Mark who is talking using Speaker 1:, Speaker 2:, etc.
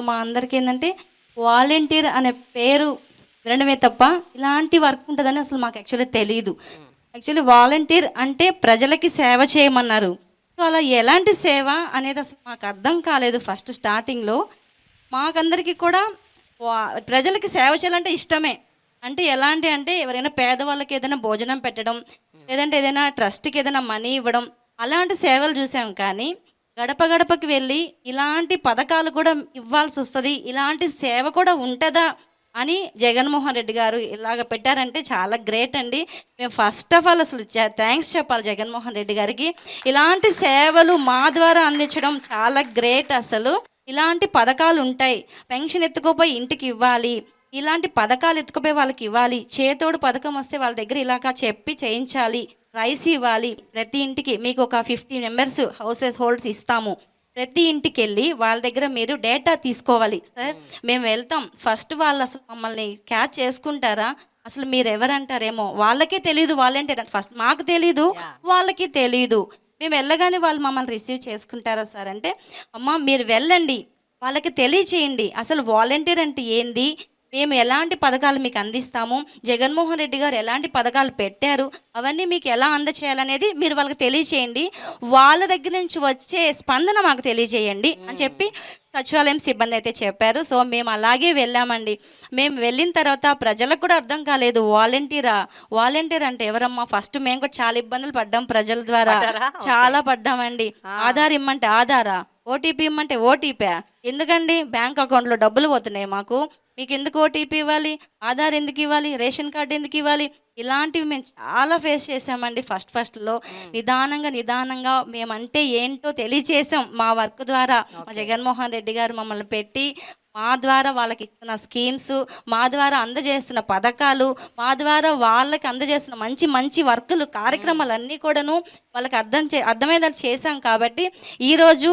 Speaker 1: మా అందరికీ ఏంటంటే వాలంటీర్ అనే పేరు వినడమే తప్ప ఇలాంటి వర్క్ ఉంటుందని అసలు మాకు యాక్చువల్లీ తెలియదు. యాక్చువల్లీ వాలంటీర్ అంటే ప్రజలకి సేవ చేయమన్నారు. సో అలా ఎలాంటి సేవ అనేది అసలు మాకు అర్థం కాలేదు ఫస్ట్ స్టార్టింగ్లో. మాకందరికీ కూడా ప్రజలకి సేవ చేయాలంటే ఇష్టమే. అంటే ఎలాంటి అంటే ఎవరైనా పేదవాళ్ళకి ఏదైనా భోజనం పెట్టడం, లేదంటే ఏదైనా ట్రస్ట్కి ఏదైనా మనీ ఇవ్వడం, అలాంటి సేవలు చూసాం. కానీ గడప గడపకి వెళ్ళి ఇలాంటి పథకాలు కూడా ఇవ్వాల్సి వస్తుంది, ఇలాంటి సేవ కూడా ఉంటుందా అని జగన్మోహన్ రెడ్డి గారు ఇలాగ పెట్టారంటే చాలా గ్రేట్ అండి. మేము ఫస్ట్ ఆఫ్ ఆల్ అసలు థ్యాంక్స్ చెప్పాలి జగన్మోహన్ రెడ్డి గారికి. ఇలాంటి సేవలు మా ద్వారా అందించడం చాలా గ్రేట్. అసలు ఇలాంటి పథకాలు ఉంటాయి, పెన్షన్ ఎత్తుకోపోయి ఇంటికి ఇవ్వాలి, ఇలాంటి పథకాలు ఎత్తుకుపోయి వాళ్ళకి ఇవ్వాలి, చేతోడు పథకం వస్తే వాళ్ళ దగ్గర ఇలాగా చెప్పి చేయించాలి, రైస్ ఇవ్వాలి, ప్రతి ఇంటికి మీకు ఒక 50 మెంబర్స్ హౌసెస్ హోల్డ్స్ ఇస్తాము, ప్రతి ఇంటికి వెళ్ళి వాళ్ళ దగ్గర మీరు డేటా తీసుకోవాలి సార్, మేము వెళ్తాం. ఫస్ట్ వాళ్ళు అసలు మమ్మల్ని క్యాచ్ చేసుకుంటారా, అసలు మీరు ఎవరంటారేమో, వాళ్ళకే తెలియదు వాలంటీర్ ఫస్ట్, మాకు తెలీదు వాళ్ళకి తెలీదు. మేము వెళ్ళగానే వాళ్ళు మమ్మల్ని రిసీవ్ చేసుకుంటారా సార్ అంటే, అమ్మ మీరు వెళ్ళండి, వాళ్ళకి తెలియచేయండి అసలు వాలంటీర్ అంటే ఏంది, మేము ఎలాంటి పథకాలు మీకు అందిస్తాము, జగన్మోహన్ రెడ్డి గారు ఎలాంటి పథకాలు పెట్టారు, అవన్నీ మీకు ఎలా అందచేయాలనేది మీరు వాళ్ళకి తెలియచేయండి, వాళ్ళ దగ్గర నుంచి వచ్చే స్పందన మాకు తెలియజేయండి అని చెప్పి సచివాలయం సిబ్బంది అయితే చెప్పారు. సో మేము అలాగే వెళ్ళామండి. మేము వెళ్ళిన తర్వాత ప్రజలకు కూడా అర్థం కాలేదు వాలంటీర్ అంటే ఎవరమ్మా. ఫస్ట్ మేము కూడా చాలా ఇబ్బందులు పడ్డాం ప్రజల ద్వారా, చాలా పడ్డామండి. ఆధార్ ఇమ్మంటే ఆధారా, ఓటీపీ ఇమ్మంటే ఓటీపీ, ఎందుకండి బ్యాంక్ అకౌంట్లో డబ్బులు పోతున్నాయి మాకు, మీకు ఎందుకు ఓటీపీ ఇవ్వాలి, ఆధార్ ఎందుకు ఇవ్వాలి, రేషన్ కార్డు ఎందుకు ఇవ్వాలి, ఇలాంటివి మేము చాలా ఫేస్ చేసామండి. ఫస్ట్లో నిదానంగా మేమంటే ఏంటో తెలియచేసాం మా వర్క్ ద్వారా. మా జగన్మోహన్ రెడ్డి గారు మమ్మల్ని పెట్టి మా ద్వారా వాళ్ళకి ఇస్తున్న స్కీమ్స్, మా ద్వారా అందజేస్తున్న పథకాలు, మా ద్వారా వాళ్ళకి అందజేస్తున్న మంచి వర్కులు, కార్యక్రమాలన్నీ కూడాను వాళ్ళకి అర్థమయ్యేలా చేశాం. కాబట్టి ఈరోజు